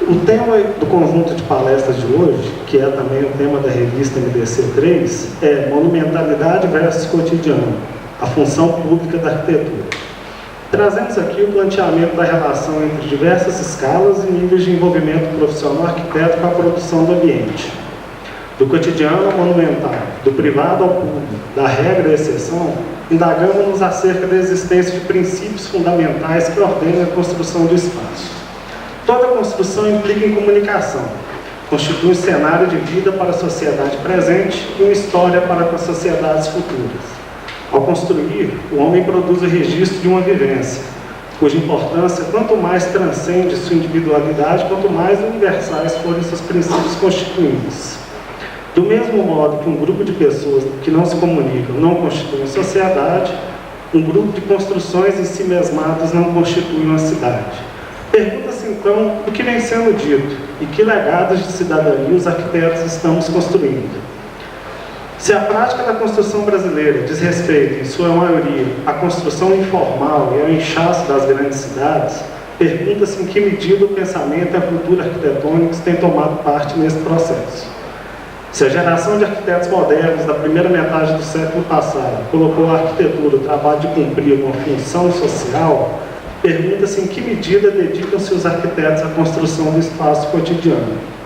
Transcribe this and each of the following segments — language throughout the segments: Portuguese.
O tema do conjunto de palestras de hoje, que é também o tema da revista MDC3, é Monumentalidade versus Cotidiano, a função pública da arquitetura. Trazemos aqui o planteamento da relação entre diversas escalas e níveis de envolvimento profissional arquiteto com a produção do ambiente. Do cotidiano ao monumental, do privado ao público, da regra à exceção, indagamos-nos acerca da existência de princípios fundamentais que ordenam a construção do espaço. Toda construção implica em comunicação, constitui um cenário de vida para a sociedade presente e uma história para as sociedades futuras. Ao construir, o homem produz o registro de uma vivência, cuja importância quanto mais transcende sua individualidade, quanto mais universais forem seus princípios constituintes. Do mesmo modo que um grupo de pessoas que não se comunicam não constitui uma sociedade, um grupo de construções em si mesmadas não constitui uma cidade. Pergunta-se então o que vem sendo dito e que legados de cidadania os arquitetos estamos construindo. Se a prática da construção brasileira diz respeito, em sua maioria, à construção informal e ao inchaço das grandes cidades, pergunta-se em que medida o pensamento e a cultura arquitetônicos têm tomado parte nesse processo. Se a geração de arquitetos modernos da primeira metade do século passado colocou a arquitetura o trabalho de cumprir uma função social, pergunta-se em que medida dedicam-se os arquitetos à construção do espaço cotidiano.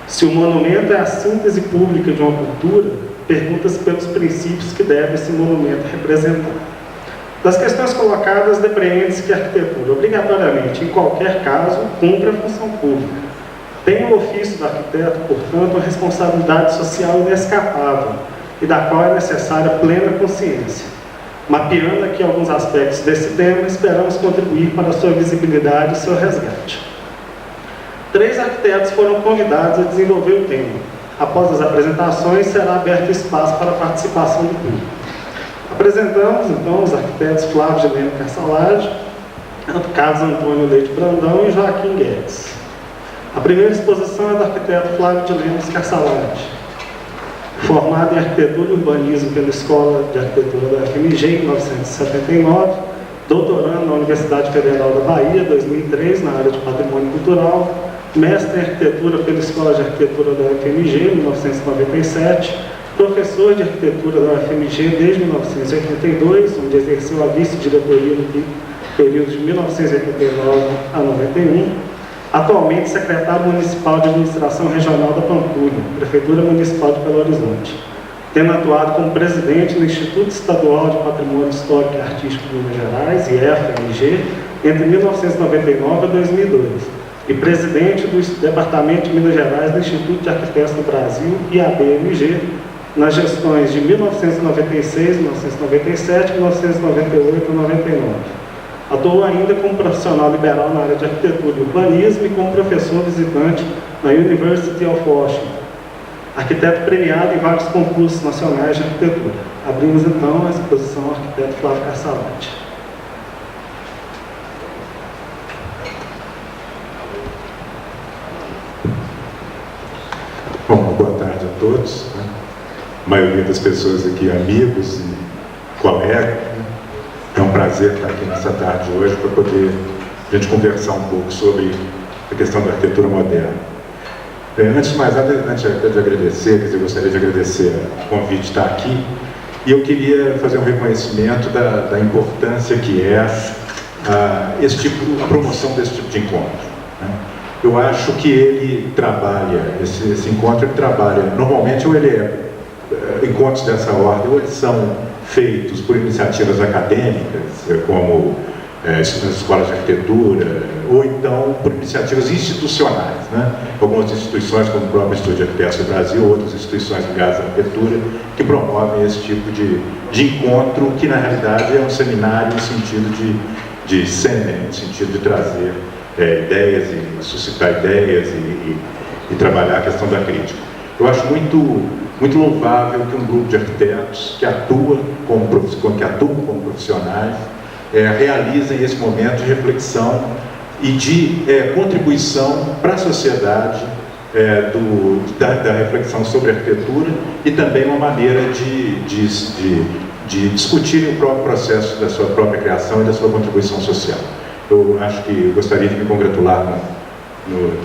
Se o monumento é a síntese pública de uma cultura, pergunta-se pelos princípios que deve esse monumento representar. Das questões colocadas, depreende-se que a arquitetura, obrigatoriamente, em qualquer caso, cumpre a função pública. Tem o ofício do arquiteto, portanto, uma responsabilidade social inescapável e da qual é necessária plena consciência. Mapeando aqui alguns aspectos desse tema, esperamos contribuir para a sua visibilidade e seu resgate. 3 arquitetos foram convidados a desenvolver o tema. Após as apresentações, será aberto espaço para a participação do público. Apresentamos, então, os arquitetos Flávio Gileno Carsalage, Carlos Antônio Leite Brandão e Joaquim Guedes. A primeira exposição é do arquiteto Flávio Gileno Carsalage, formado em Arquitetura e Urbanismo pela Escola de Arquitetura da UFMG em 1979, doutorando na Universidade Federal da Bahia, 2003, na área de Patrimônio Cultural, mestre em Arquitetura pela Escola de Arquitetura da UFMG, em 1997, professor de Arquitetura da UFMG desde 1982, onde exerceu a vice-diretoria no período de 1989 a 91, atualmente secretário municipal de Administração Regional da Pampulha, Prefeitura Municipal de Belo Horizonte, tendo atuado como presidente do Instituto Estadual de Patrimônio Histórico e Artístico de Minas Gerais, IFMG, entre 1999 a 2002, e presidente do Departamento de Minas Gerais do Instituto de Arquitetos do Brasil, IABMG, nas gestões de 1996, 1997, 1998 e 1999. Atuou ainda como profissional liberal na área de arquitetura e urbanismo e como professor visitante na University of Washington. Arquiteto premiado em vários concursos nacionais de arquitetura. Abrimos então a exposição ao arquiteto Flávio Carsalage. Bom, boa tarde a todos. A maioria das pessoas aqui amigos e colegas. É um prazer estar aqui nessa tarde hoje para poder a gente conversar um pouco sobre a questão da arquitetura moderna. Antes de mais nada, antes de agradecer, eu gostaria de agradecer o convite de estar aqui, e eu queria fazer um reconhecimento da importância que é a promoção desse tipo de encontro. Eu acho que ele trabalha, esse encontro ele trabalha, normalmente ou ele encontros dessa ordem, ou eles são feitos por iniciativas acadêmicas, como escolas de arquitetura, ou então por iniciativas institucionais, Algumas instituições, como o próprio Instituto de Arquitetos do Brasil, outras instituições ligadas à arquitetura, que promovem esse tipo de encontro, que na realidade é um seminário no sentido de seminar, no sentido de trazer ideias e suscitar ideias e trabalhar a questão da crítica. Eu acho muito louvável que um grupo de arquitetos que atuam como profissionais realizem esse momento de reflexão e de contribuição para a sociedade da reflexão sobre arquitetura e também uma maneira de discutirem o próprio processo da sua própria criação e da sua contribuição social. Eu acho que gostaria de me congratular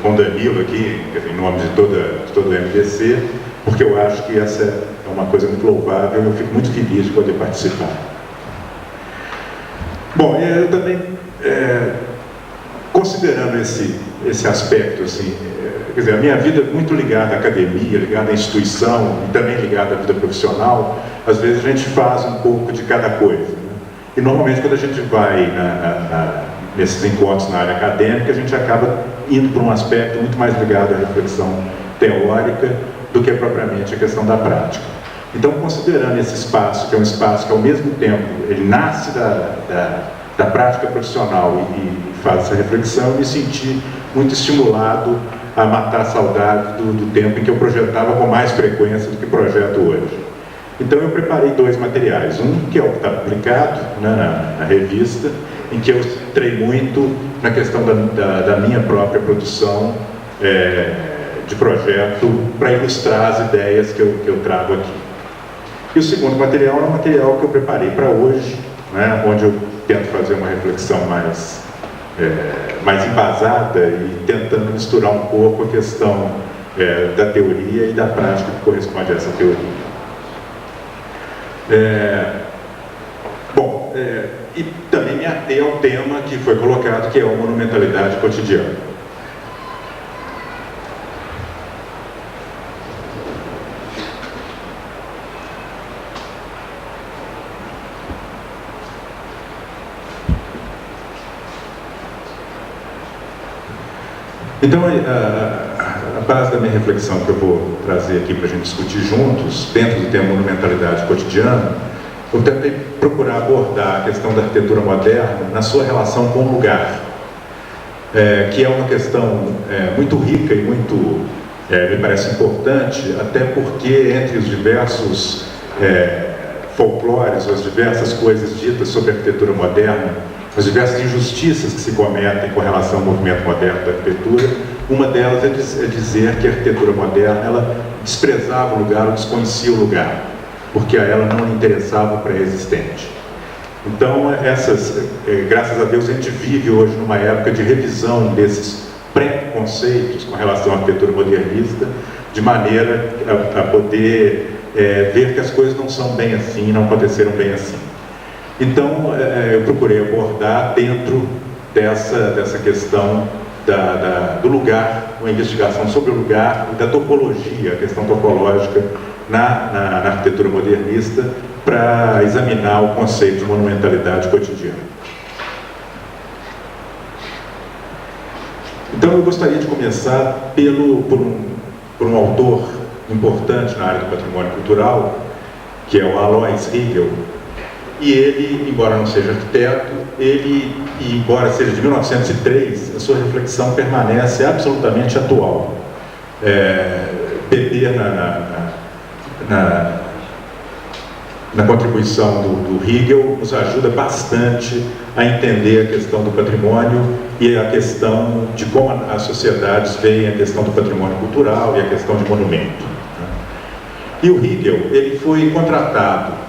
com o Danilo aqui, em nome de todo o MDC, porque eu acho que essa é uma coisa muito louvável e eu fico muito feliz de poder participar. Bom, eu também, considerando esse aspecto, assim, quer dizer, a minha vida é muito ligada à academia, ligada à instituição e também ligada à vida profissional, às vezes a gente faz um pouco de cada coisa, né? E normalmente quando a gente vai nesses encontros na área acadêmica, a gente acaba indo para um aspecto muito mais ligado à reflexão teórica do que propriamente a questão da prática. Então, considerando esse espaço, que é um espaço que ao mesmo tempo ele nasce da prática profissional e faz essa reflexão, eu me senti muito estimulado a matar a saudade do tempo em que eu projetava com mais frequência do que projeto hoje. Então eu preparei 2 materiais, um que é o que está publicado, né, na revista, em que eu entrei muito na questão da minha própria produção de projeto para ilustrar as ideias que eu trago aqui. E o segundo material é um material que eu preparei para hoje, né, onde eu tento fazer uma reflexão mais embasada e tentando misturar um pouco a questão da teoria e da prática que corresponde a essa teoria. E também me atei ao tema que foi colocado, que é a monumentalidade cotidiana. Então, a base da minha reflexão que eu vou trazer aqui para a gente discutir juntos, dentro do tema monumentalidade cotidiana, eu tentei procurar abordar a questão da arquitetura moderna na sua relação com o lugar, que é uma questão muito rica e muito, me parece importante, até porque entre os diversos folclores, as diversas coisas ditas sobre a arquitetura moderna, as diversas injustiças que se cometem com relação ao movimento moderno da arquitetura, uma delas é dizer que a arquitetura moderna ela desprezava o lugar ou desconhecia o lugar, porque a ela não lhe interessava o pré-existente. Então, graças a Deus, a gente vive hoje numa época de revisão desses pré-conceitos com relação à arquitetura modernista, de maneira a poder ver que as coisas não são bem assim, não aconteceram bem assim. Então, eu procurei abordar dentro dessa questão do lugar, uma investigação sobre o lugar e da topologia, a questão topológica na arquitetura modernista, para examinar o conceito de monumentalidade cotidiana. Então, eu gostaria de começar por um autor importante na área do patrimônio cultural, que é o Alois Riegel. E ele, embora não seja arquiteto, e embora seja de 1903, a sua reflexão permanece absolutamente atual. Beber na contribuição do Riegel nos ajuda bastante a entender a questão do patrimônio e a questão de como as sociedades veem a questão do patrimônio cultural e a questão de monumento. E o Riegel, ele foi contratado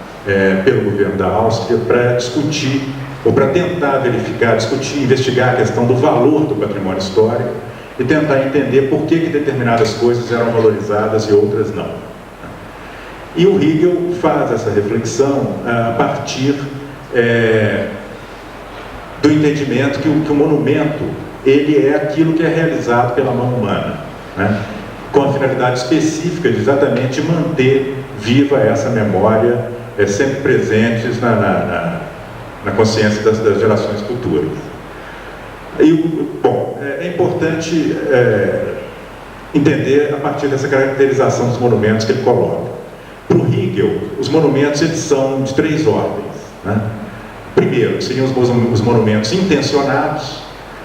pelo governo da Áustria para discutir, ou para tentar verificar, discutir, investigar a questão do valor do patrimônio histórico e tentar entender por que determinadas coisas eram valorizadas e outras não. E o Riegel faz essa reflexão a partir do entendimento que o monumento ele é aquilo que é realizado pela mão humana, né? Com a finalidade específica de exatamente manter viva essa memória sempre presentes na consciência das gerações futuras. Bom, é importante entender a partir dessa caracterização dos monumentos que ele coloca. Para o Riegel, os monumentos eles são de 3 ordens, né? Primeiro, seriam os monumentos intencionados,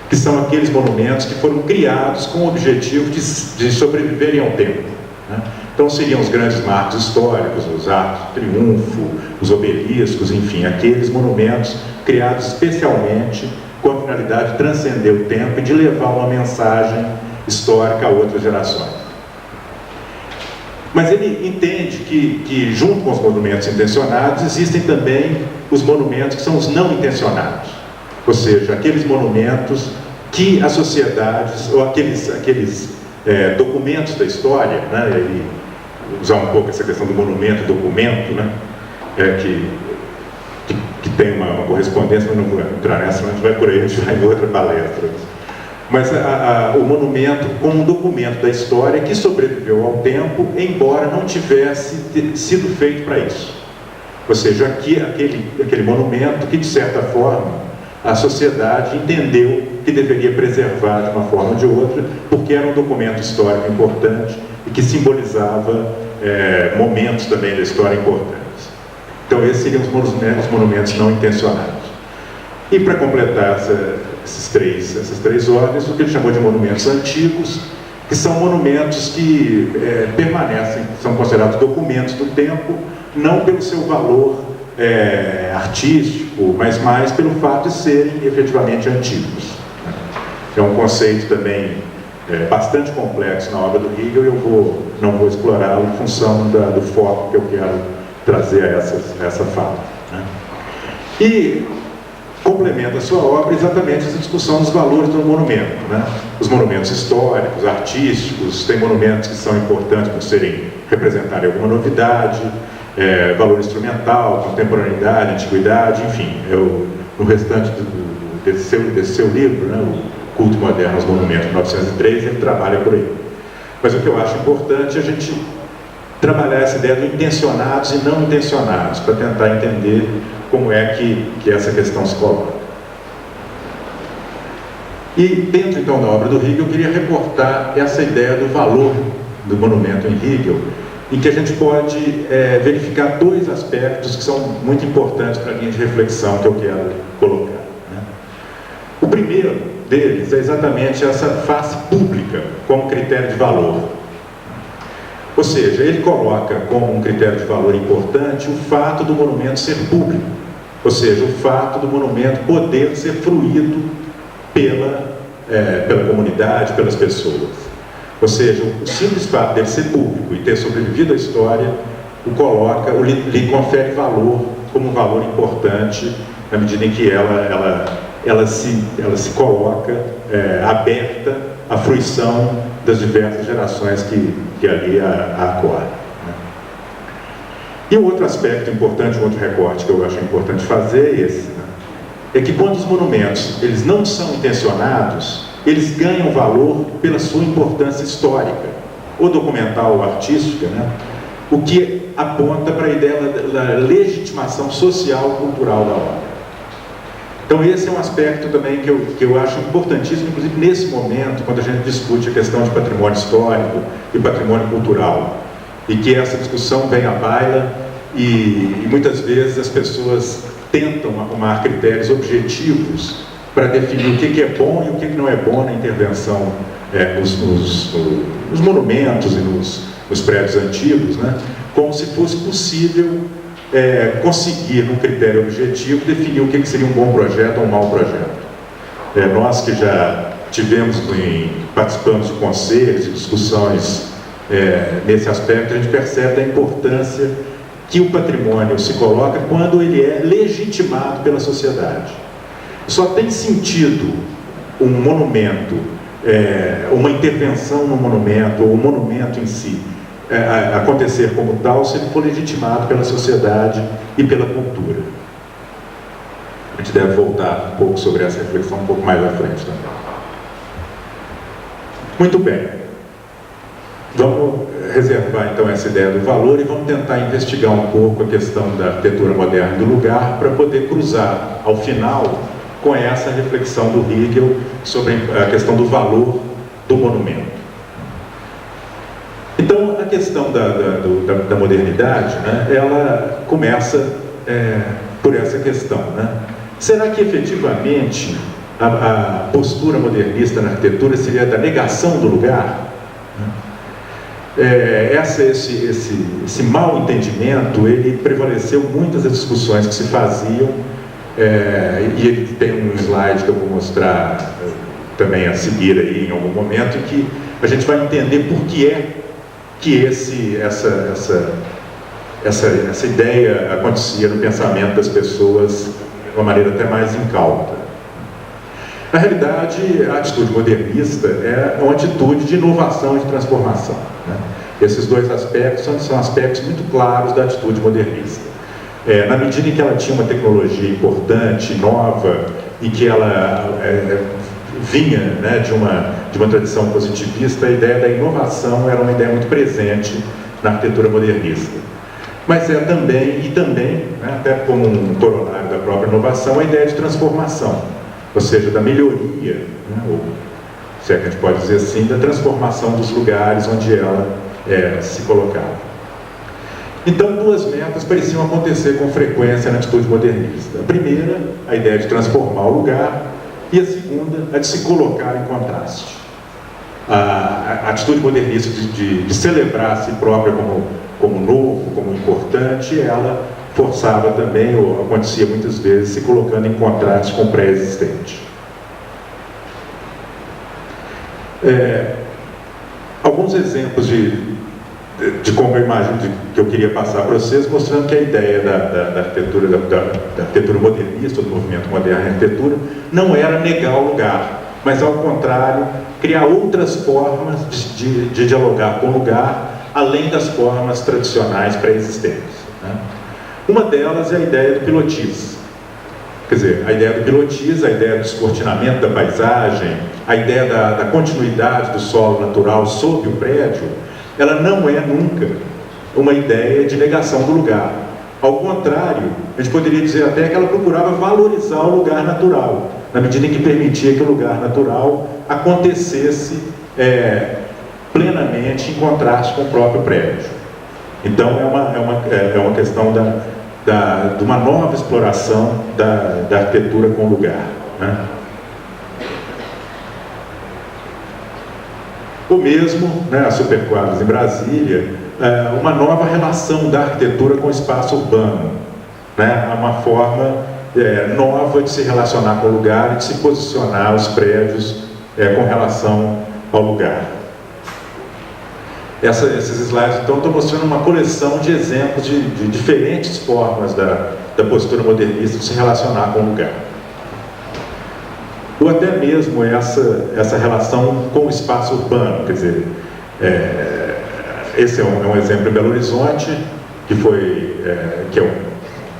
que são aqueles monumentos que foram criados com o objetivo de sobreviverem ao tempo, né? Então seriam os grandes marcos históricos, os arcos de triunfo, os obeliscos, enfim, aqueles monumentos criados especialmente com a finalidade de transcender o tempo e de levar uma mensagem histórica a outras gerações. Mas ele entende que junto com os monumentos intencionados, existem também os monumentos que são os não intencionados. Ou seja, aqueles monumentos que as sociedades, ou aqueles documentos da história, né, e usar um pouco essa questão do monumento, documento, né, que tem uma correspondência, mas não vou entrar nessa, mas a gente vai por aí, a gente vai em outra palestra. Mas o monumento como um documento da história que sobreviveu ao tempo, embora não tivesse sido feito para isso. Ou seja, aquele monumento que, de certa forma, a sociedade entendeu que deveria preservar de uma forma ou de outra, porque era um documento histórico importante e que simbolizava momentos também da história importantes. Então, esses seriam os monumentos não intencionados. E para completar essas três ordens, o que ele chamou de monumentos antigos, que são monumentos que permanecem, são considerados documentos do tempo, não pelo seu valor artístico, mas mais pelo fato de serem efetivamente antigos. É um conceito também bastante complexo na obra do Hegel, e eu não vou explorá-lo em função do foco que eu quero trazer a essa fala, né? E complementa a sua obra exatamente essa discussão dos valores do monumento, né? Os monumentos históricos, artísticos, tem monumentos que são importantes por representarem alguma novidade, valor instrumental, contemporaneidade, antiguidade, enfim, no restante desse seu livro, né, O Culto Moderno aos Monumentos, de 1903, ele trabalha por aí. Mas o que eu acho importante é a gente trabalhar essa ideia do intencionados e não intencionados, para tentar entender como é que essa questão se coloca. E dentro então da obra do Hegel, eu queria reportar essa ideia do valor do monumento em Hegel, em que a gente pode verificar dois aspectos que são muito importantes para a linha de reflexão que eu quero colocar, né? O primeiro deles é exatamente essa face pública como critério de valor. Ou seja, ele coloca como um critério de valor importante o fato do monumento ser público, ou seja, o fato do monumento poder ser fruído pela comunidade, pelas pessoas. Ou seja, o simples fato dele ser público e ter sobrevivido à história lhe confere valor como um valor importante na medida em que ela se coloca aberta à fruição das diversas gerações que ali a acolhem, né? E um outro aspecto importante, um outro recorte que eu acho importante fazer é esse, né? É que quando os monumentos eles não são intencionados, eles ganham valor pela sua importância histórica, ou documental ou artística, né? O que aponta para a ideia da legitimação social e cultural da obra. Então esse é um aspecto também que eu acho importantíssimo, inclusive nesse momento, quando a gente discute a questão de patrimônio histórico e patrimônio cultural, e que essa discussão vem à baila e muitas vezes as pessoas tentam arrumar critérios objetivos para definir o que é bom e o que não é bom na intervenção nos monumentos e nos prédios antigos, né? Como se fosse possível conseguir, num critério objetivo, definir o que seria um bom projeto ou um mau projeto. Nós que já participamos de conselhos e discussões nesse aspecto, a gente percebe a importância que o patrimônio se coloca quando ele é legitimado pela sociedade. Só tem sentido um monumento, uma intervenção no monumento, ou o monumento em si, acontecer como tal, se ele for legitimado pela sociedade e pela cultura. A gente deve voltar um pouco sobre essa reflexão um pouco mais à frente também. Muito bem. Vamos reservar então essa ideia do valor e vamos tentar investigar um pouco a questão da arquitetura moderna do lugar para poder cruzar, ao final, com essa reflexão do Hegel sobre a questão do valor do monumento. Então, a questão da modernidade, né, ela começa por essa questão, né? Será que efetivamente a postura modernista na arquitetura seria da negação do lugar? Esse mal entendimento, ele prevaleceu muitas das discussões que se faziam, e ele tem um slide que eu vou mostrar também a seguir aí em algum momento, em que a gente vai entender por que essa ideia acontecia no pensamento das pessoas de uma maneira até mais incauta. Na realidade, a atitude modernista é uma atitude de inovação e de transformação, né? Esses dois aspectos são aspectos muito claros da atitude modernista. Na medida em que ela tinha uma tecnologia importante, nova, e que ela vinha, né, de uma tradição positivista, a ideia da inovação era uma ideia muito presente na arquitetura modernista. Mas também, né, até como um corolário da própria inovação, a ideia de transformação, ou seja, da melhoria, né, ou, se é que a gente pode dizer assim, da transformação dos lugares onde ela se colocava. Então, duas metas pareciam acontecer com frequência na atitude modernista. A primeira, a ideia de transformar o lugar, e a segunda, a de se colocar em contraste. A atitude modernista de celebrar a si própria como novo, como importante, ela forçava também, ou acontecia muitas vezes, se colocando em contraste com o pré-existente. Alguns exemplos de como eu imagino, que eu queria passar para vocês, mostrando que a ideia da arquitetura modernista, do movimento moderno em arquitetura, não era negar o lugar, mas ao contrário, criar outras formas de dialogar com o lugar, além das formas tradicionais pré-existentes, né? Uma delas é a ideia do pilotis. Quer dizer, a ideia do pilotis, a ideia do descortinamento da paisagem, a ideia da continuidade do solo natural sob o prédio, ela não é nunca uma ideia de negação do lugar. Ao contrário, a gente poderia dizer até que ela procurava valorizar o lugar natural, na medida em que permitia que o lugar natural acontecesse plenamente em contraste com o próprio prédio. Então é uma questão de uma nova exploração da arquitetura com o lugar, né? O mesmo, né, a Superquadros em Brasília, uma nova relação da arquitetura com o espaço urbano, né, uma forma nova de se relacionar com o lugar e de se posicionar os prédios com relação ao lugar. Esses slides, então, estão mostrando uma coleção de exemplos de diferentes formas da postura modernista de se relacionar com o lugar. Ou até mesmo essa relação com o espaço urbano, quer dizer, esse é um exemplo em Belo Horizonte, que é um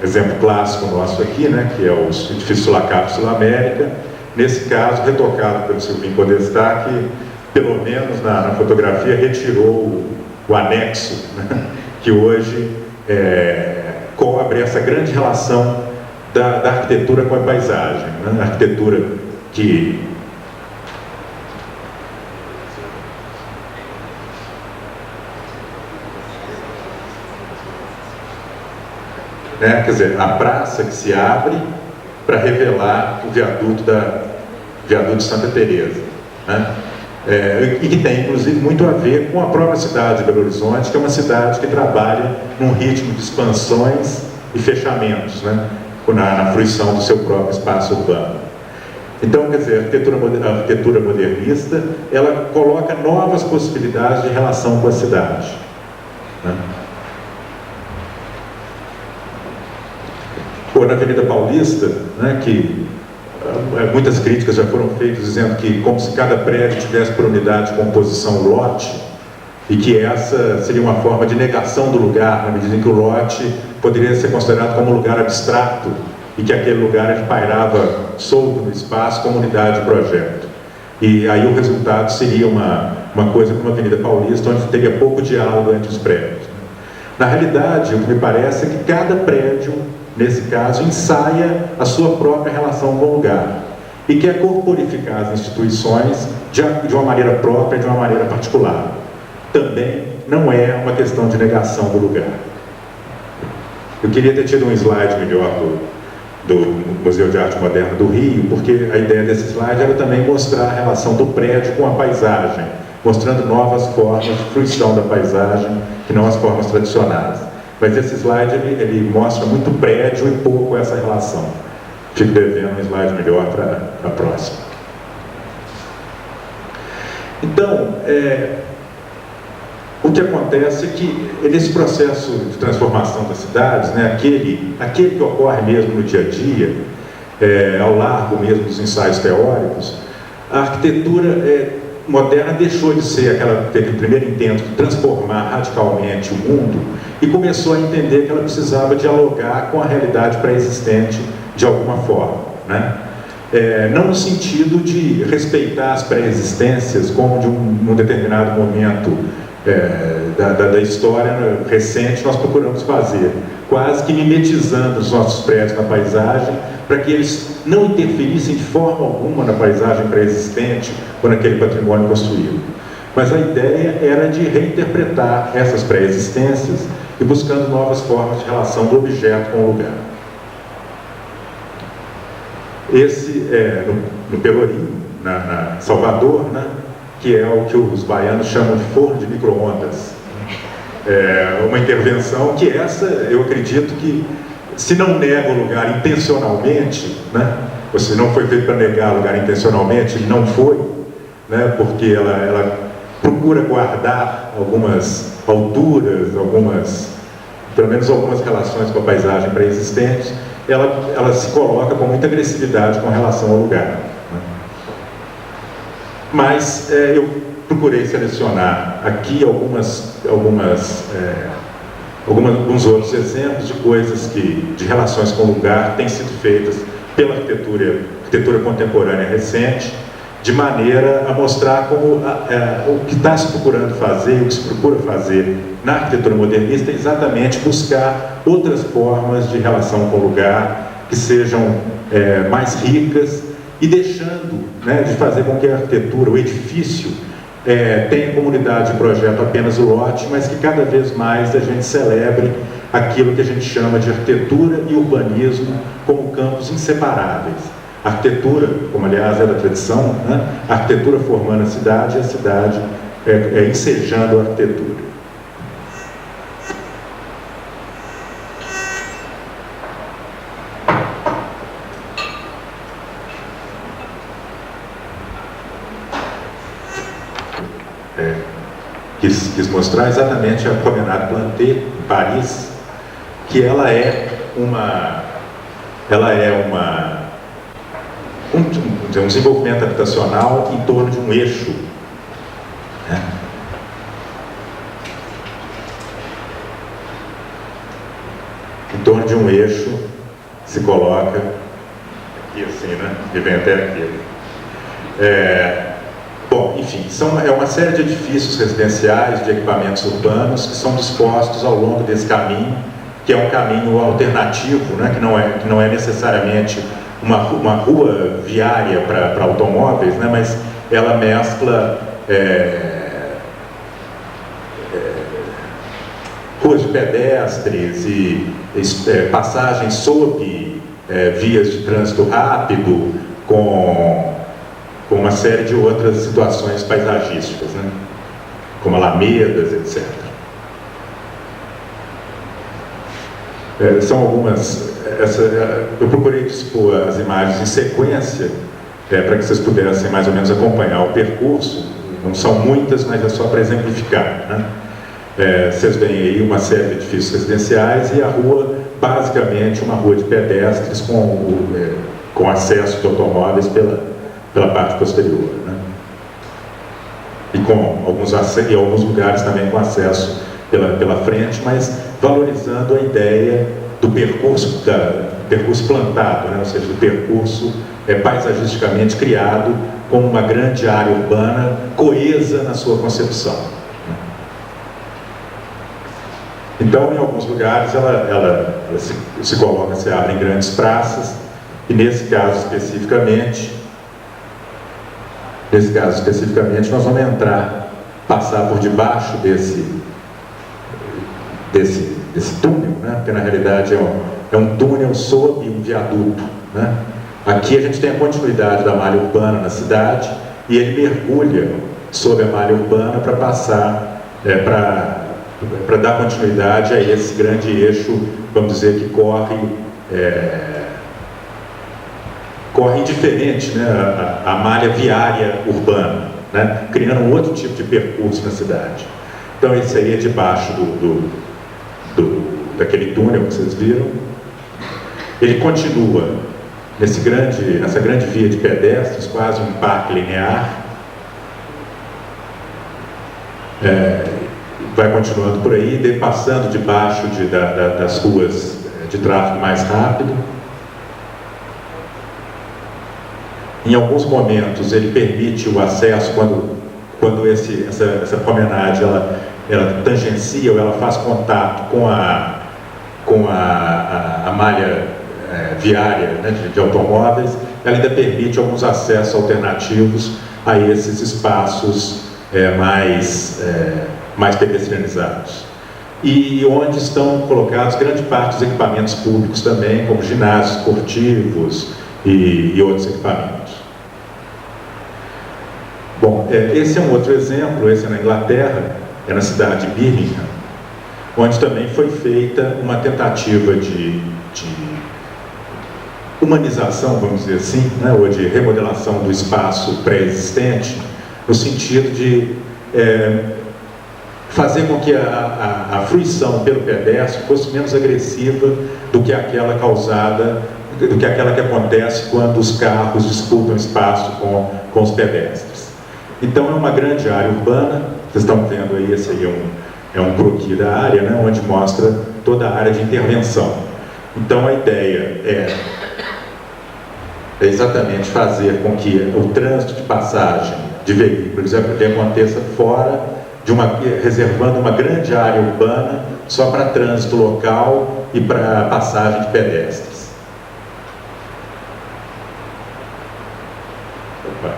exemplo clássico nosso aqui, né, que é o edifício Sulacap Sul América, nesse caso retocado pelo Silvinho Podestá, que pelo menos na fotografia retirou o anexo, né, que hoje cobre essa grande relação da arquitetura com a paisagem, né, a arquitetura que quer dizer, a praça que se abre para revelar o viaduto de Santa Teresa, né? E que tem, inclusive, muito a ver com a própria cidade de Belo Horizonte, que é uma cidade que trabalha num ritmo de expansões e fechamentos, né, na fruição do seu próprio espaço urbano. Então, quer dizer, a arquitetura modernista, ela coloca novas possibilidades de relação com a cidade, né? Na Avenida Paulista, né, que muitas críticas já foram feitas dizendo que como se cada prédio tivesse por unidade de composição lote, e que essa seria uma forma de negação do lugar, na medida em que o lote poderia ser considerado como um lugar abstrato, e que aquele lugar ele pairava solto no espaço como unidade de projeto. E aí o resultado seria uma coisa como a Avenida Paulista, onde teria pouco diálogo entre os prédios. Na realidade, o que me parece é que cada prédio, nesse caso, ensaia a sua própria relação com o lugar e quer corporificar as instituições de uma maneira própria, de uma maneira particular. Também não é uma questão de negação do lugar. Eu queria ter tido um slide melhor do Museu de Arte Moderna do Rio, porque a ideia desse slide era também mostrar a relação do prédio com a paisagem, mostrando novas formas de fruição da paisagem, que não as formas tradicionais. Mas esse slide, ele mostra muito prédio e pouco essa relação. Fico devendo um slide melhor para a próxima. Então, o que acontece é que nesse processo de transformação das cidades, né, aquele que ocorre mesmo no dia a dia, ao largo mesmo dos ensaios teóricos, a arquitetura moderna deixou de ser aquele primeiro intento de transformar radicalmente o mundo e começou a entender que ela precisava dialogar com a realidade pré-existente de alguma forma, né? Não no sentido de respeitar as pré-existências como de um determinado momento da história recente nós procuramos fazer, quase que mimetizando os nossos prédios na paisagem, para que eles não interferissem de forma alguma na paisagem pré-existente ou naquele patrimônio construído. Mas a ideia era de reinterpretar essas pré-existências e buscando novas formas de relação do objeto com o lugar. Esse no Pelourinho, na Salvador, né, que é o que os baianos chamam de forno de micro-ondas. Uma intervenção que eu acredito que, se não nega o lugar intencionalmente, né, ou se não foi feito para negar o lugar intencionalmente, ele não foi, né, porque ela procura guardar algumas alturas, pelo menos algumas relações com a paisagem pré-existente, ela se coloca com muita agressividade com relação ao lugar, né? Mas eu procurei selecionar aqui alguns outros exemplos de coisas de relações com o lugar têm sido feitas pela arquitetura contemporânea recente, de maneira a mostrar como o que está se procurando fazer, o que se procura fazer na arquitetura modernista é exatamente buscar outras formas de relação com o lugar que sejam mais ricas e deixando, né, de fazer com que a arquitetura, o edifício, tenha comunidade de projeto apenas o lote, mas que cada vez mais a gente celebre aquilo que a gente chama de arquitetura e urbanismo como campos inseparáveis. A arquitetura, como aliás é da tradição, né, a arquitetura formando a cidade e a cidade ensejando a arquitetura. Quis mostrar exatamente a Promenade Planté, em Paris, que ela é um desenvolvimento habitacional em torno de um eixo, né? Em torno de um eixo se coloca aqui assim, né? E vem até aqui. Bom, enfim, é uma série de edifícios residenciais, de equipamentos urbanos que são dispostos ao longo desse caminho, que é um caminho alternativo, né, que não é necessariamente uma rua viária para automóveis, né, mas ela mescla ruas de pedestres e passagens sob vias de trânsito rápido com uma série de outras situações paisagísticas, né? Como alamedas, etc. São algumas... eu procurei dispor as imagens em sequência para que vocês pudessem mais ou menos acompanhar o percurso. Não são muitas, mas é só para exemplificar, né? Vocês veem aí uma série de edifícios residenciais e a rua, basicamente, uma rua de pedestres com acesso de automóveis pela parte posterior, né? E com alguns lugares também com acesso pela frente, mas valorizando a ideia do percurso plantado, né? Ou seja, do percurso paisagisticamente criado como uma grande área urbana coesa na sua concepção, né? Então, em alguns lugares ela se abre em grandes praças e nesse caso especificamente nós vamos passar por debaixo desse túnel, né? Porque na realidade é um túnel sob um viaduto, né? Aqui a gente tem a continuidade da malha urbana na cidade e ele mergulha sob a malha urbana para passar, para dar continuidade a esse grande eixo, vamos dizer, que corre indiferente, né, a malha viária urbana, né, criando um outro tipo de percurso na cidade. Então esse aí é debaixo daquele túnel que vocês viram. Ele continua nessa grande via de pedestres, quase um parque linear. Vai continuando por aí, passando debaixo das ruas de tráfego mais rápido. Em alguns momentos ele permite o acesso quando essa promenade ela tangencia ou ela faz contato com a malha viária, né, de automóveis. Ela ainda permite alguns acessos alternativos a esses espaços mais pedestrianizados. E onde estão colocados grande parte dos equipamentos públicos também, como ginásios esportivos e outros equipamentos. Bom, esse é um outro exemplo, esse é na Inglaterra, é na cidade de Birmingham, onde também foi feita uma tentativa de humanização, vamos dizer assim, né, ou de remodelação do espaço pré-existente, no sentido de fazer com que a fruição pelo pedestre fosse menos agressiva do que aquela que acontece quando os carros disputam espaço com os pedestres. Então é uma grande área urbana, vocês estão vendo aí, esse aí é um croquis da área, né, onde mostra toda a área de intervenção. Então a ideia é exatamente fazer com que o trânsito de passagem de veículos aconteça fora reservando uma grande área urbana só para trânsito local e para passagem de pedestres. Opa.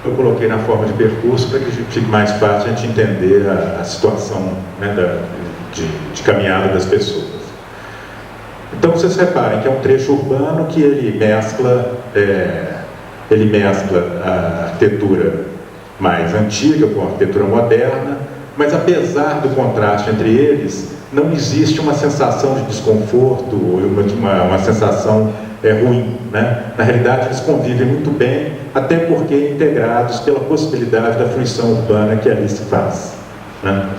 Eu coloquei na forma de percurso para que fique mais fácil a gente entender a situação, né, de caminhada das pessoas. Então vocês reparem que é um trecho urbano que ele mescla a arquitetura mais antiga com a arquitetura moderna, mas apesar do contraste entre eles, não existe uma sensação de desconforto ou uma sensação ruim, né? Na realidade eles convivem muito bem, até porque integrados pela possibilidade da fruição urbana que ali se faz, né?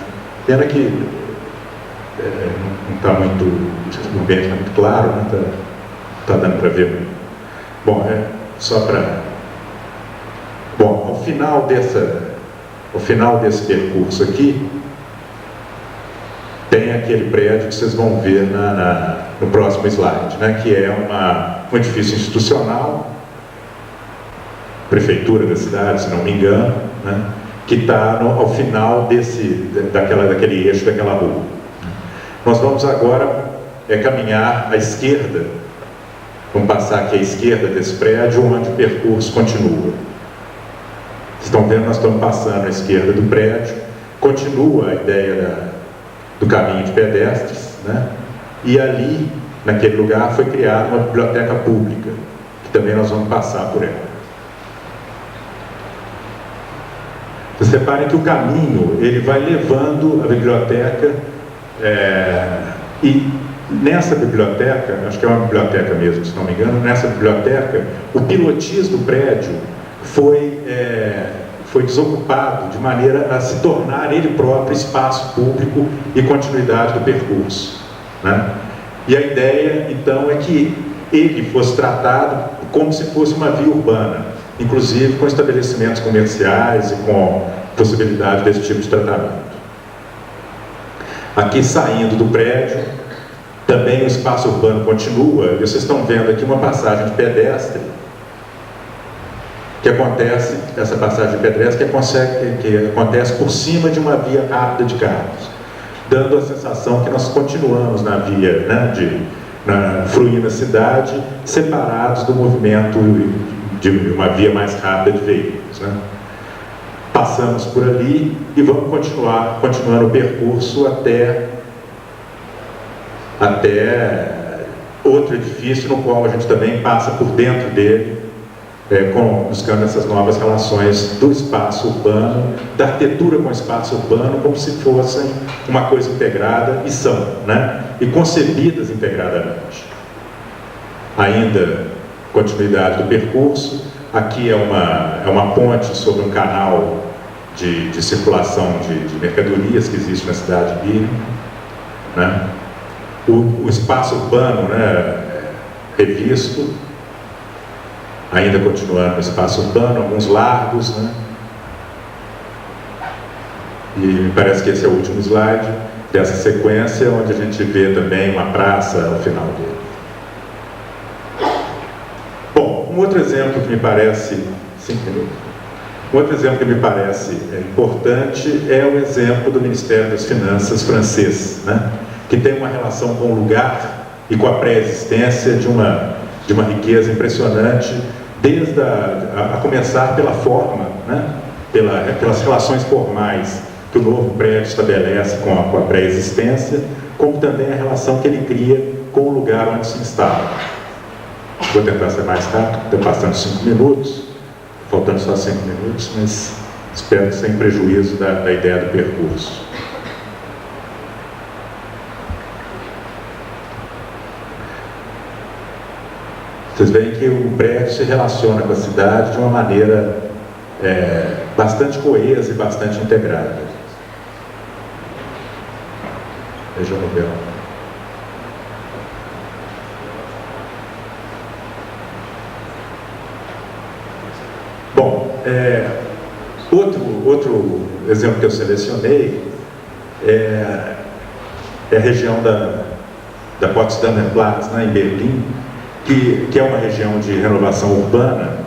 Pena que não está muito, o ambiente está muito claro, não está dando para ver. Bom, só para... Bom, ao final desse percurso aqui, tem aquele prédio que vocês vão ver no próximo slide, né, que é um edifício institucional, prefeitura da cidade, se não me engano, né, que está ao final daquele eixo daquela rua. Nós vamos agora caminhar à esquerda, vamos passar aqui à esquerda desse prédio, onde o percurso continua. Vocês estão vendo, nós estamos passando à esquerda do prédio, continua a ideia do caminho de pedestres, né? E ali, naquele lugar, foi criada uma biblioteca pública, que também nós vamos passar por ela. Vocês reparem que o caminho, ele vai levando a biblioteca, e nessa biblioteca, acho que é uma biblioteca mesmo, se não me engano, nessa biblioteca, o pilotis do prédio foi desocupado de maneira a se tornar ele próprio espaço público e continuidade do percurso, né? E a ideia, então, é que ele fosse tratado como se fosse uma via urbana, inclusive com estabelecimentos comerciais e com possibilidade desse tipo de tratamento. Aqui saindo do prédio, também o espaço urbano continua, e vocês estão vendo aqui uma passagem de pedestre, essa passagem de pedestre que acontece por cima de uma via rápida de carros, dando a sensação que nós continuamos na via, né, fluindo a cidade, separados do movimento de uma via mais rápida de veículos, né? Passamos por ali e vamos continuando o percurso até outro edifício, no qual a gente também passa por dentro dele, buscando essas novas relações do espaço urbano, da arquitetura com o espaço urbano, como se fossem uma coisa integrada, e são, né? E concebidas integradamente. Ainda continuidade do percurso, Aqui é uma ponte sobre um canal de circulação de mercadorias que existe na cidade de Birmingham, né? O espaço urbano, né, revisto, ainda continuando no espaço urbano, alguns largos, né? E me parece que esse é o último slide dessa sequência, onde a gente vê também uma praça ao final dele. Bom, um outro exemplo que me parece... 5 minutos. Um outro exemplo que me parece importante é o exemplo do Ministério das Finanças francês, né? Que tem uma relação com o lugar e com a pré-existência de uma riqueza impressionante, desde a começar pela forma, né? Pelas relações formais que o novo prédio estabelece com a pré-existência, como também a relação que ele cria com o lugar onde se instala. Vou tentar ser mais rápido, estou passando 5 minutos, faltando só 5 minutos, mas espero que sem prejuízo da ideia do percurso. Vocês veem que o prédio se relaciona com a cidade de uma maneira bastante coesa e bastante integrada. Veja o modelo. Bom, outro exemplo que eu selecionei é a região da Potsdamer Platz, né, em Berlim, que é uma região de renovação urbana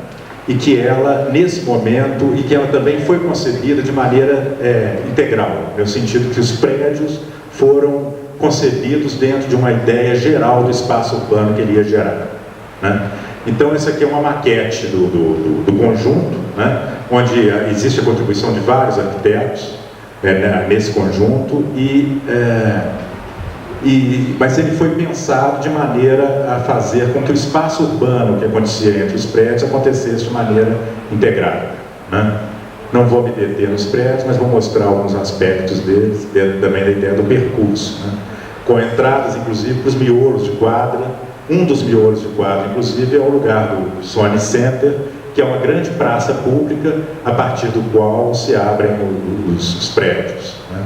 e que ela, nesse momento, e que ela também foi concebida de maneira integral, no sentido que os prédios foram concebidos dentro de uma ideia geral do espaço urbano que ele ia gerar, né? Então, essa aqui é uma maquete do conjunto, né? Onde existe a contribuição de vários arquitetos nesse conjunto, mas ele foi pensado de maneira a fazer com que o espaço urbano que acontecia entre os prédios acontecesse de maneira integrada, né? Não vou me deter nos prédios, mas vou mostrar alguns aspectos deles, também da ideia do percurso, né? Com entradas, inclusive, para os miolos de quadra. Um dos miolos de quadra, inclusive, é o lugar do Sony Center, que é uma grande praça pública a partir do qual se abrem os prédios, né?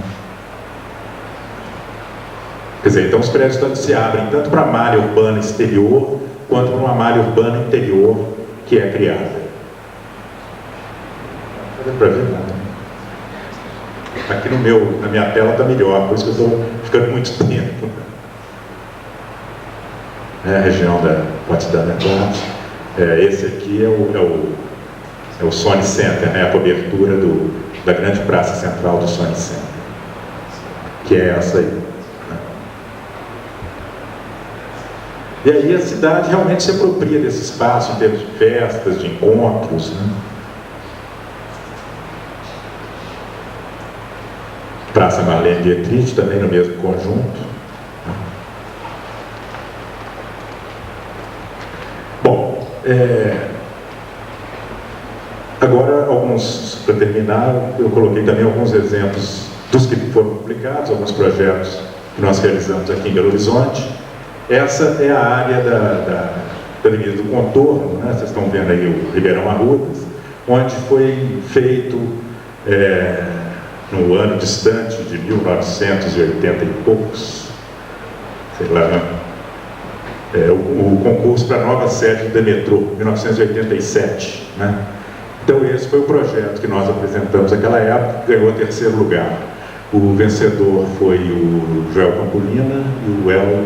Quer dizer, então os prédios se abrem tanto para a malha urbana exterior, quanto para uma malha urbana interior que é criada. Dá para ver nada. Aqui na minha tela está melhor, por isso que eu estou ficando muito tempo. A região da Potsdamer Platz. Esse aqui é o Sony Center, né? A cobertura da grande praça central do Sony Center, que é essa aí. E aí a cidade realmente se apropria desse espaço em termos de festas, de encontros, né? Praça Marlene Dietrich, também no mesmo conjunto. Bom, agora para terminar, eu coloquei também alguns exemplos dos que foram publicados, alguns projetos que nós realizamos aqui em Belo Horizonte. Essa é a área da Avenida do Contorno, né? Vocês estão vendo aí o Ribeirão Arrudas, onde foi feito, no ano distante de 1980 e poucos, sei lá, né? O concurso para a nova sede do metrô, 1987, né? Então esse foi o projeto que nós apresentamos naquela época, ganhou o 3º lugar. O vencedor foi o Joel Campolina e o El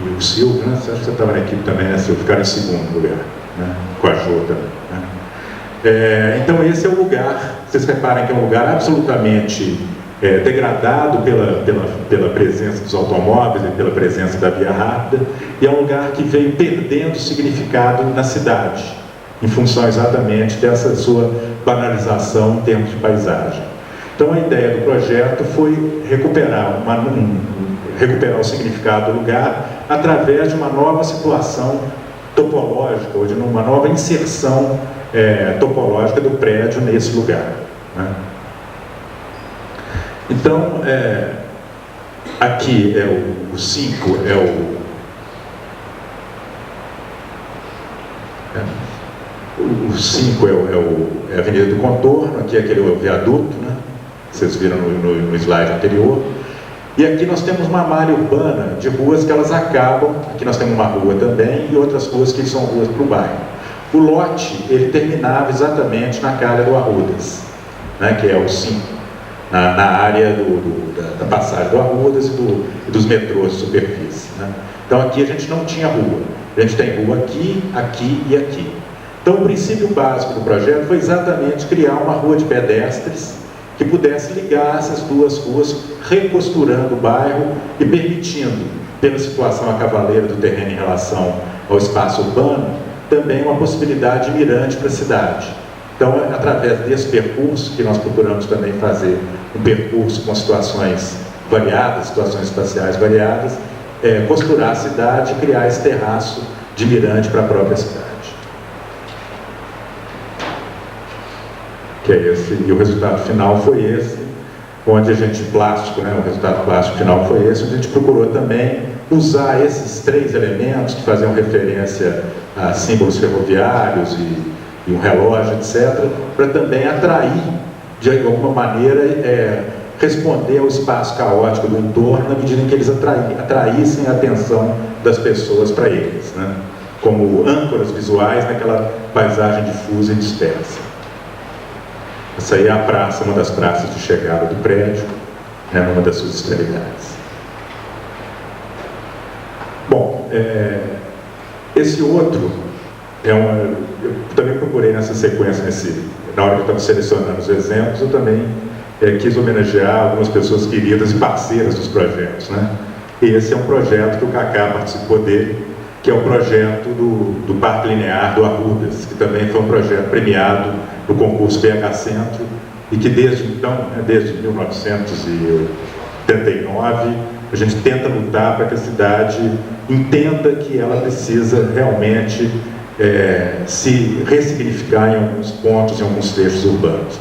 e o Silvio, né? Acho que você estava na equipe também, né, Silvio? Ficaram em 2º lugar, né? Com a Jô também, né? Então esse é o lugar, vocês reparem que é um lugar absolutamente degradado pela presença dos automóveis e pela presença da via rápida, e é um lugar que veio perdendo significado na cidade, em função exatamente dessa sua banalização em termos de paisagem. Então a ideia do projeto foi recuperar o significado do lugar através de uma nova situação topológica, ou de uma nova inserção topológica do prédio nesse lugar, né? Então, aqui o 5 o 5 é a Avenida do Contorno, aqui é aquele viaduto, né? Vocês viram no slide anterior. E aqui nós temos uma malha urbana de ruas que elas acabam, aqui nós temos uma rua também e outras ruas que são ruas para o bairro. O lote, ele terminava exatamente na calha do Arrudas, né, que é o 5, na área da passagem do Arrudas e dos metrôs de superfície. Né? Então aqui a gente não tinha rua, a gente tem rua aqui, aqui e aqui. Então o princípio básico do projeto foi exatamente criar uma rua de pedestres que pudesse ligar essas duas ruas, recosturando o bairro e permitindo, pela situação a cavaleira do terreno em relação ao espaço urbano, também uma possibilidade mirante para a cidade. Então, através desse percurso, que nós procuramos também fazer um percurso com situações variadas, situações espaciais variadas, costurar a cidade e criar esse terraço de mirante para a própria cidade. Que é esse, e o resultado final foi esse, onde a gente, plástico, né, o resultado plástico final foi esse, onde a gente procurou também usar esses 3 elementos que faziam referência a símbolos ferroviários e um relógio, etc., para também atrair, de alguma maneira, responder ao espaço caótico do entorno, na medida em que eles atraíssem a atenção das pessoas para eles, né, como âncoras visuais naquela paisagem difusa e dispersa. Essa aí é a praça, uma das praças de chegada do prédio, né, numa das suas extremidades. Bom, esse outro eu também procurei nessa sequência, na hora que eu estava selecionando os exemplos, eu também quis homenagear algumas pessoas queridas e parceiras dos projetos, né? E esse é um projeto que o Cacá participou dele, que é o projeto do Parque Linear do Arrudas, que também foi um projeto premiado no concurso BH Centro, e que desde então, desde 1989, a gente tenta lutar para que a cidade entenda que ela precisa realmente se ressignificar em alguns pontos, em alguns trechos urbanos.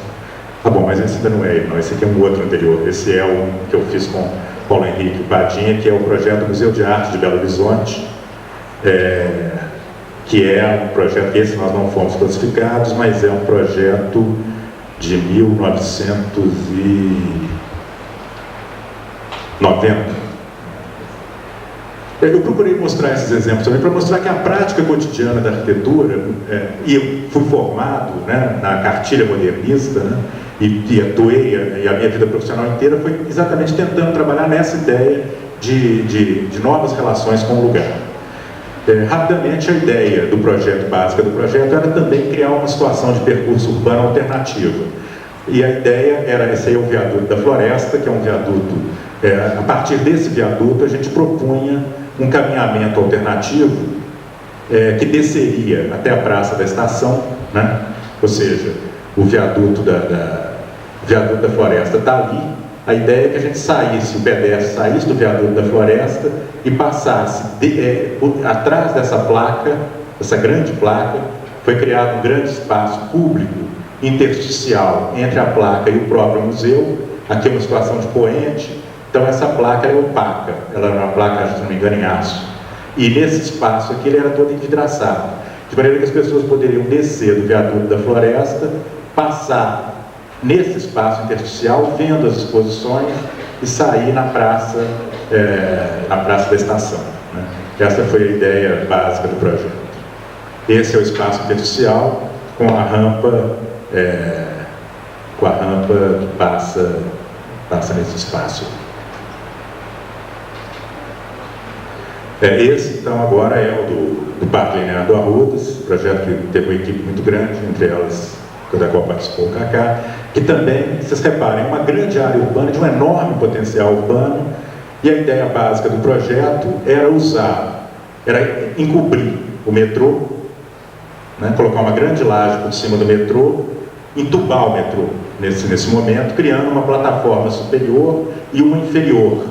Tá bom, mas esse ainda não é ele, não. Esse aqui é um outro anterior. Esse é o que eu fiz com Paulo Henrique Padinha, que é o projeto do Museu de Arte de Belo Horizonte, que é um projeto, esse nós não fomos classificados, mas é um projeto de 1990. Eu procurei mostrar esses exemplos também para mostrar que a prática cotidiana da arquitetura, e eu fui formado, né, na cartilha modernista, né, e atuei, e a minha vida profissional inteira foi exatamente tentando trabalhar nessa ideia de novas relações com o lugar. Rapidamente, a ideia do projeto, básica do projeto, era também criar uma situação de percurso urbano alternativa. E a ideia era, esse aí é o viaduto da Floresta, que é um viaduto, a partir desse viaduto a gente propunha um caminhamento alternativo que desceria até a Praça da Estação, né? Ou seja, o viaduto da Floresta está ali. A ideia é que a gente saísse, o pedestre saísse do viaduto da Floresta e passasse atrás dessa placa, essa grande placa, foi criado um grande espaço público intersticial entre a placa e o próprio museu. Aqui é uma situação de poente, então essa placa é opaca, ela é uma placa, se não me engano, em aço. E nesse espaço aqui ele era todo envidraçado, de maneira que as pessoas poderiam descer do viaduto da Floresta, passar nesse espaço intersticial, vendo as exposições e sair na praça da estação, né? Essa foi a ideia básica do projeto. Esse é o espaço intersticial com a rampa que passa nesse espaço. Esse, então, agora é o do Parque Linear do Arrudas, projeto que teve uma equipe muito grande, entre elas, da qual participou o Cacá, que também, vocês reparem, é uma grande área urbana, de um enorme potencial urbano, e a ideia básica do projeto era encobrir o metrô, né, colocar uma grande laje por cima do metrô, entubar o metrô nesse momento, criando uma plataforma superior e uma inferior.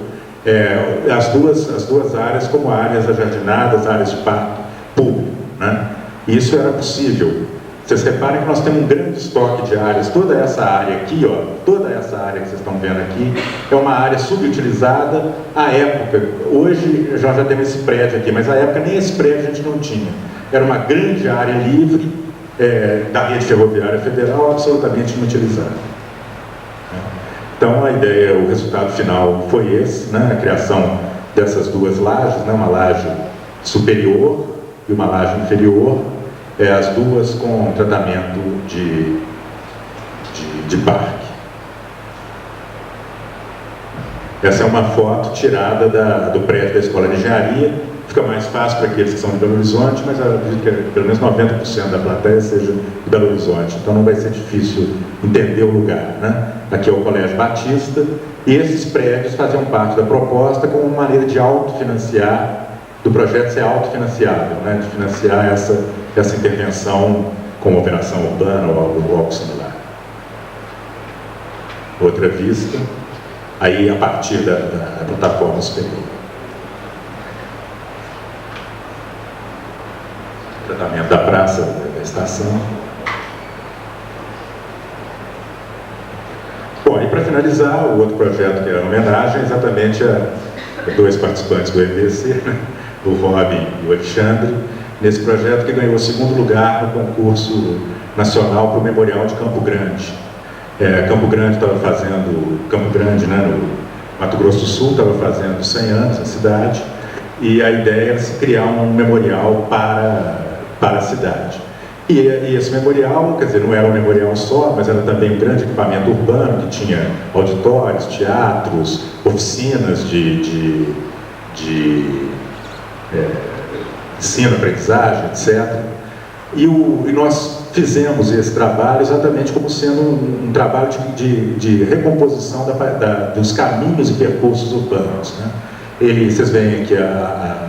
As duas áreas como áreas ajardinadas, áreas de parque público, né? Isso era possível. Vocês reparem que nós temos um grande estoque de áreas. Toda essa área aqui, toda essa área que vocês estão vendo aqui, é uma área subutilizada à época. Hoje já temos esse prédio aqui, mas à época nem esse prédio a gente não tinha. Era uma grande área livre, da rede ferroviária federal absolutamente inutilizada. Então a ideia, o resultado final foi esse, né? A criação dessas duas lajes, né? Uma laje superior e uma laje inferior, as duas com tratamento de parque. Essa é uma foto tirada do prédio da Escola de Engenharia. Fica mais fácil para aqueles que são de Belo Horizonte, mas eu acredito que pelo menos 90% da plateia seja de Belo Horizonte, então não vai ser difícil entender o lugar, né? Aqui é o Colégio Batista, e esses prédios faziam parte da proposta como uma maneira de autofinanciar, do projeto ser autofinanciável, né? De financiar essa intervenção como operação urbana ou algo similar. Outra vista, aí a partir da plataforma superior. Tratamento da praça, da estação. Bom, e para finalizar, o outro projeto que é a homenagem exatamente a dois participantes do MBC, né? O Robin e o Alexandre, nesse projeto que ganhou o 2º lugar no concurso nacional para o Memorial de Campo Grande. Campo Grande, né, no Mato Grosso do Sul, estava fazendo 100 anos a cidade, e a ideia era se criar um memorial para a cidade. E esse memorial, quer dizer, não era um memorial só, mas era também um grande equipamento urbano, que tinha auditórios, teatros, oficinas de ensino, aprendizagem, etc. E nós fizemos esse trabalho exatamente como sendo um trabalho de recomposição dos caminhos e percursos urbanos, né? Vocês veem aqui a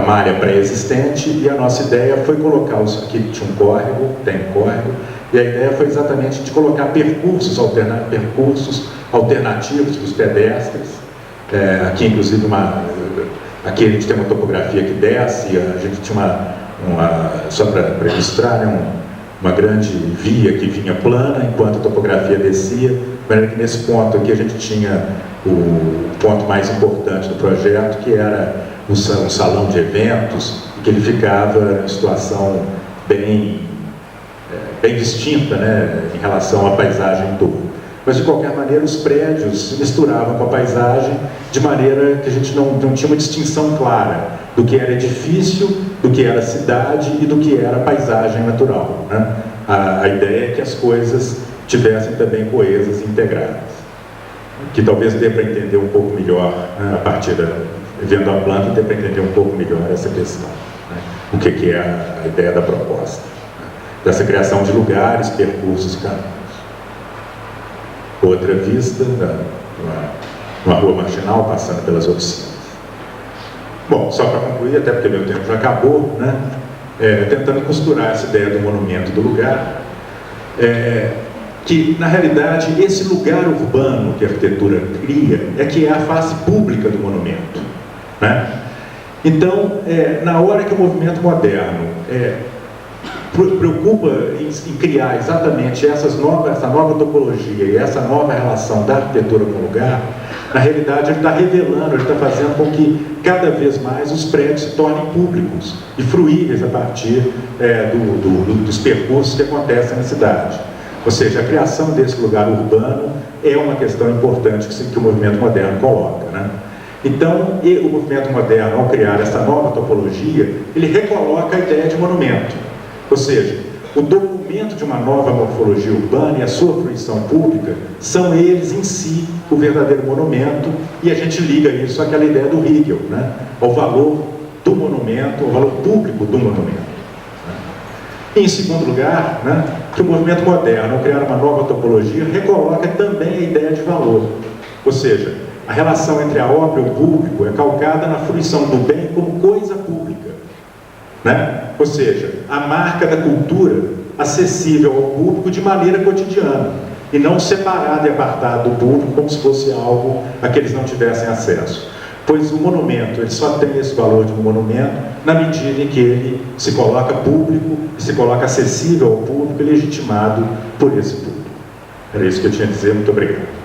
malha pré-existente, e a nossa ideia foi colocar aqui tinha um córrego, tem um córrego, e a ideia foi exatamente de colocar percursos alternativos para os pedestres. Aqui, inclusive, aqui a gente tem uma topografia que desce, a gente tinha só para ilustrar, né, uma grande via que vinha plana enquanto a topografia descia, de maneira que nesse ponto aqui a gente tinha o ponto mais importante do projeto, que era um salão de eventos, que ele ficava em situação bem distinta, né, em relação à paisagem toda. Mas, de qualquer maneira, os prédios se misturavam com a paisagem de maneira que a gente não tinha uma distinção clara do que era edifício, do que era cidade e do que era paisagem natural, né? A ideia é que as coisas tivessem também coesas e integradas, que talvez dê para entender um pouco melhor, né, a partir vendo a planta, dê para entender um pouco melhor essa questão, né? O que é a ideia da proposta, né? Dessa criação de lugares, percursos e caminhos. Outra vista, uma rua marginal passando pelas oficinas. Bom, só para concluir, até porque meu tempo já acabou, né? Tentando costurar essa ideia do monumento do lugar, que na realidade esse lugar urbano que a arquitetura cria que é a face pública do monumento, né? Então, na hora que o movimento moderno preocupa em criar exatamente essa nova topologia e essa nova relação da arquitetura com o lugar, na realidade ele está revelando, ele está fazendo com que cada vez mais os prédios se tornem públicos e fruíveis a partir dos percursos que acontecem na cidade. Ou seja, a criação desse lugar urbano é uma questão importante que o movimento moderno coloca, né? Então, o movimento moderno, ao criar essa nova topologia, ele recoloca a ideia de monumento. Ou seja, o documento de uma nova morfologia urbana e a sua fruição pública são eles em si o verdadeiro monumento, e a gente liga isso àquela ideia do Hegel, né? Ao valor do monumento, ao valor público do monumento, né? E, em segundo lugar, né, que o movimento moderno, ao criar uma nova topologia, recoloca também a ideia de valor. Ou seja, a relação entre a obra e o público é calcada na fruição do bem como coisa pública, né? Ou seja, a marca da cultura acessível ao público de maneira cotidiana e não separada e apartada do público como se fosse algo a que eles não tivessem acesso. Pois o monumento, ele só tem esse valor de um monumento na medida em que ele se coloca público, se coloca acessível ao público e legitimado por esse público. Era isso que eu tinha a dizer. Muito obrigado.